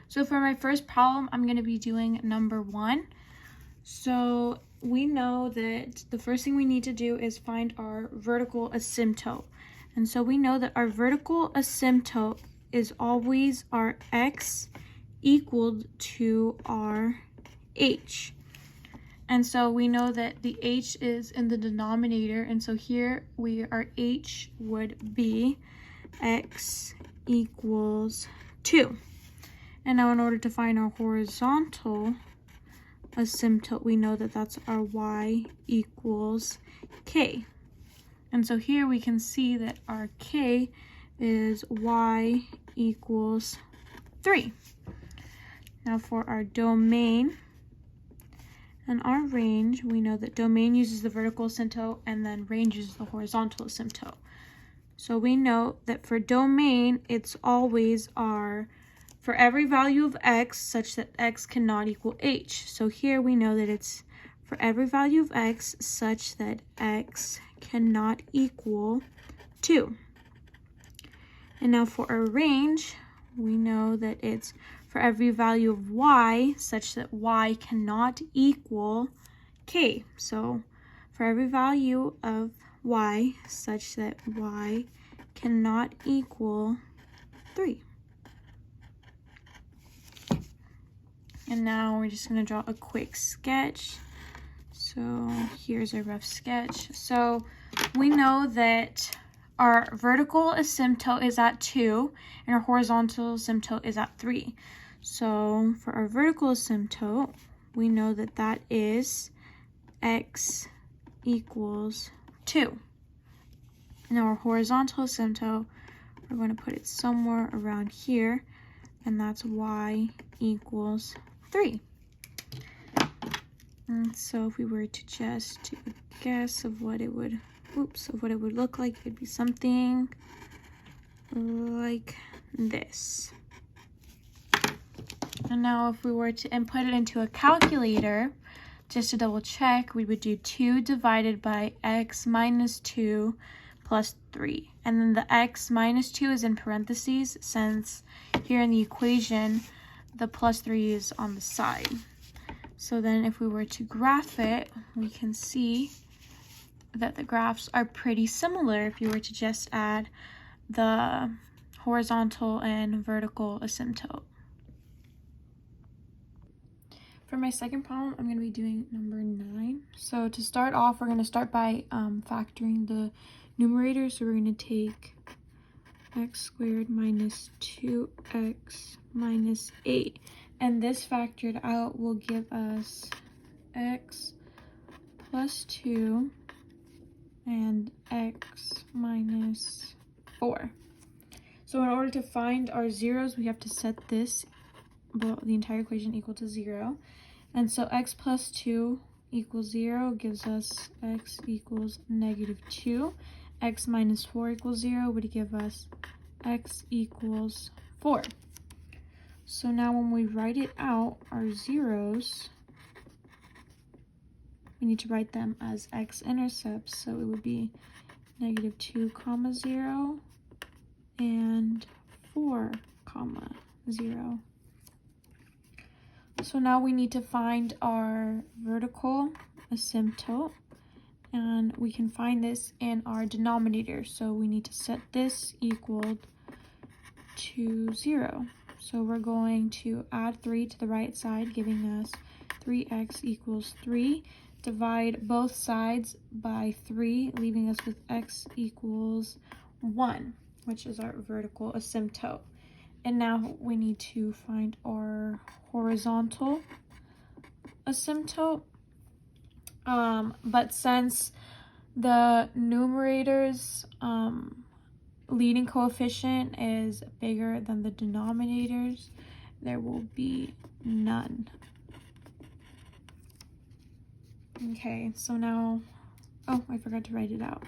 So for my first problem, I'm going to be doing number 1. So we know that the first thing we need to do is find our vertical asymptote. And so we know that our vertical asymptote is always our x equal to our h. And so we know that the h is in the denominator, and so here our h would be x equals 2. And now in order to find our horizontal asymptote, we know that that's our y equals k. And so here we can see that our k is y equals 3. Now for our domain and our range, we know that domain uses the vertical asymptote and then range uses the horizontal asymptote. So we know that for domain, it's always for every value of x such that x cannot equal h. So here we know that it's for every value of x such that x cannot equal 2. And now for our range, we know that it's for every value of y such that y cannot equal k. So for every value of y such that y cannot equal 3. And now we're just going to draw a quick sketch. So here's a rough sketch. So we know that our vertical asymptote is at 2 and our horizontal asymptote is at 3. So for our vertical asymptote, we know that that is x equals 2. Now our horizontal asymptote, we're going to put it somewhere around here, and that's y equals 3. And so if we were to just do a guess of what it would, look like, it'd be something like this. And now if we were to input it into a calculator, just to double check, we would do 2 divided by x minus 2 plus 3. And then the x minus 2 is in parentheses, since here in the equation, the plus 3 is on the side. So then if we were to graph it, we can see that the graphs are pretty similar if you were to just add the horizontal and vertical asymptote. For my second problem, I'm going to be doing number 9. So to start off, we're going to start by factoring the numerator. So we're going to take x squared minus 2x minus 8. And this factored out will give us x plus 2 and x minus 4. So in order to find our zeros, we have to set the entire equation equal to 0. And so x plus 2 equals 0 gives us x equals negative 2. X minus 4 equals 0 would give us x equals 4. So now when we write it out, our zeros, we need to write them as x-intercepts. So it would be negative 2 comma 0 and 4 comma 0. So now we need to find our vertical asymptote, and we can find this in our denominator. So we need to set this equal to 0. So we're going to add 3 to the right side, giving us 3x equals 3. Divide both sides by 3, leaving us with x equals 1, which is our vertical asymptote. And now we need to find our horizontal asymptote. But since the numerator's leading coefficient is bigger than the denominators, there will be none. Okay, so now, oh, I forgot to write it out,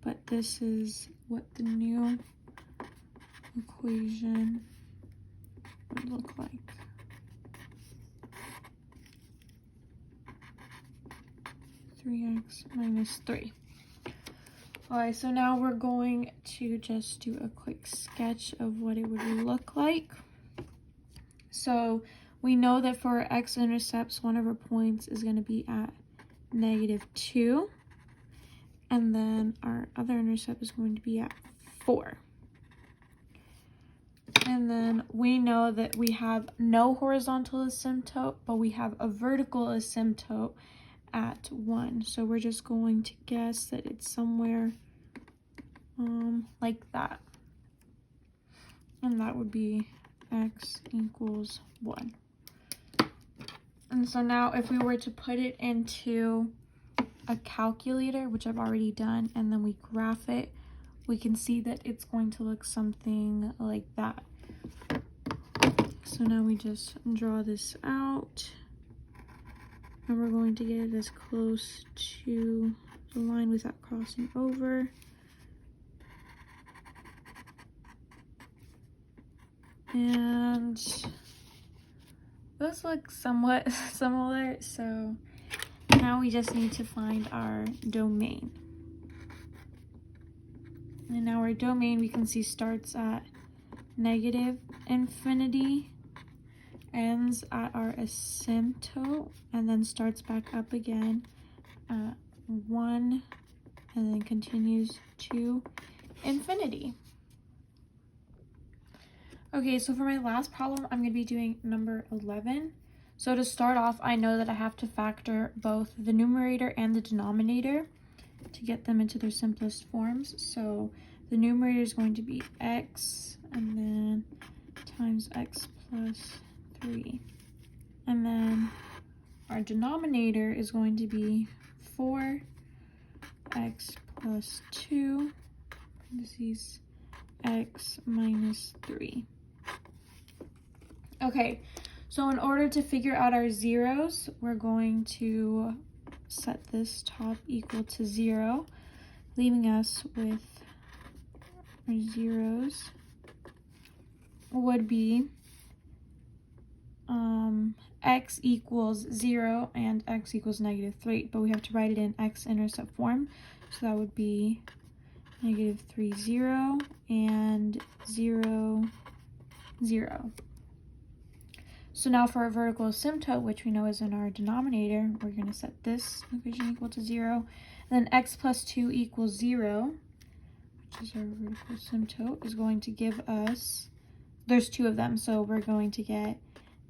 but this is what the new equation would look like. (3x minus 3). Alright, so now we're going to just do a quick sketch of what it would look like. So we know that for our x-intercepts, one of our points is going to be at -2. And then our other intercept is going to be at 4. And then we know that we have no horizontal asymptote, but we have a vertical asymptote at 1. So we're just going to guess that it's somewhere like that. And that would be x equals 1. And so now if we were to put it into a calculator, which I've already done, and then we graph it, we can see that it's going to look something like that. So now we just draw this out, and we're going to get it as close to the line without crossing over. And those look somewhat similar, so now we just need to find our domain. And now our domain, we can see, starts at -infinity, ends at our asymptote, and then starts back up again at 1, and then continues to infinity. Okay, so for my last problem, I'm going to be doing number 11. So to start off, I know that I have to factor both the numerator and the denominator to get them into their simplest forms. So the numerator is going to be x, and then times x plus 3. And then our denominator is going to be 4x plus 2, parentheses, x minus 3. Okay, so in order to figure out our zeros, we're going to set this top equal to 0, leaving us with our zeros would be x equals 0 and x equals -3, but we have to write it in x-intercept form, so that would be -3, 0, and 0, 0. So now for our vertical asymptote, which we know is in our denominator, we're going to set this equation equal to 0. And then x plus 2 equals 0, which is our vertical asymptote, is going to give us, there's 2 of them, so we're going to get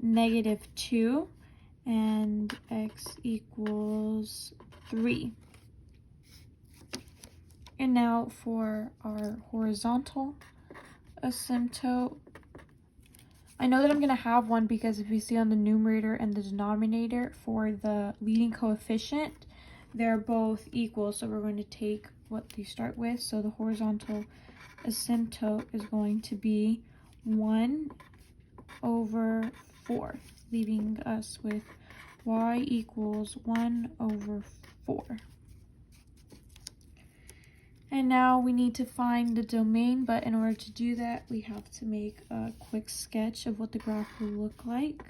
-2, and x equals 3. And now for our horizontal asymptote, I know that I'm going to have one because if you see on the numerator and the denominator for the leading coefficient, they're both equal. So we're going to take what they start with. So the horizontal asymptote is going to be 1/4, leaving us with y equals 1/4. And now we need to find the domain, but in order to do that, we have to make a quick sketch of what the graph will look like.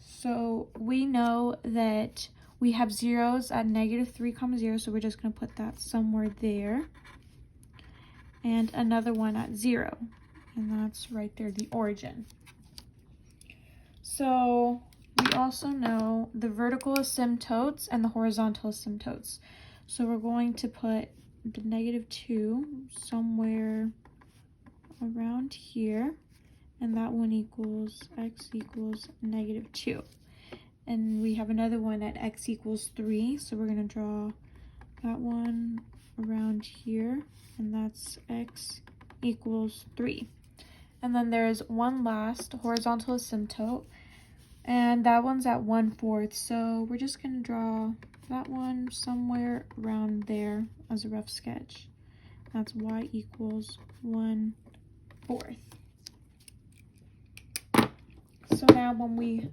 So we know that we have zeros at -3, 0, so we're just going to put that somewhere there. And another one at 0, and that's right there, the origin. So we also know the vertical asymptotes and the horizontal asymptotes. So we're going to put the -2 somewhere around here, and that one equals x equals -2. And we have another one at x equals 3, so we're going to draw that one around here, and that's x equals 3. And then there's one last horizontal asymptote, and that one's at 1/4, so we're just going to draw that one somewhere around there as a rough sketch. That's y equals 1/4. So now when we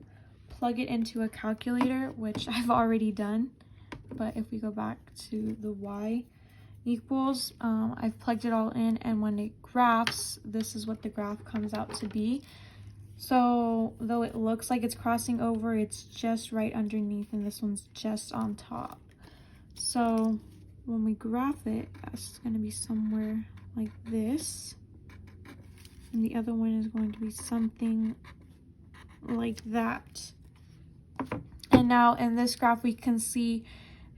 plug it into a calculator, which I've already done, but if we go back to the y equals, I've plugged it all in, and when it graphs, this is what the graph comes out to be. So though it looks like it's crossing over, it's just right underneath, and this one's just on top. So when we graph it, that's going to be somewhere like this, and the other one is going to be something like that. And now in this graph, we can see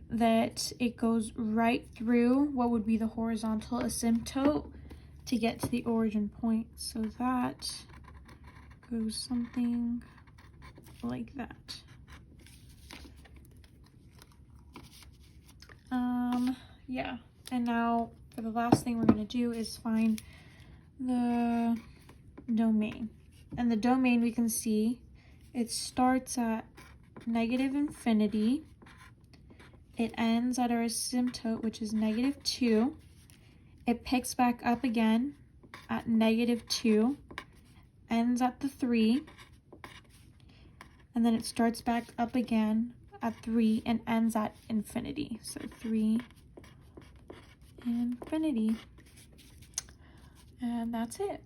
that it goes right through what would be the horizontal asymptote to get to the origin point. So that goes something like that. Yeah, and now for the last thing we're going to do is find the domain. And the domain, we can see it starts at negative infinity. It ends at our asymptote, which is -2. It picks back up again at -2, ends at the 3, and then it starts back up again at 3 and ends at infinity. So 3, infinity. And that's it.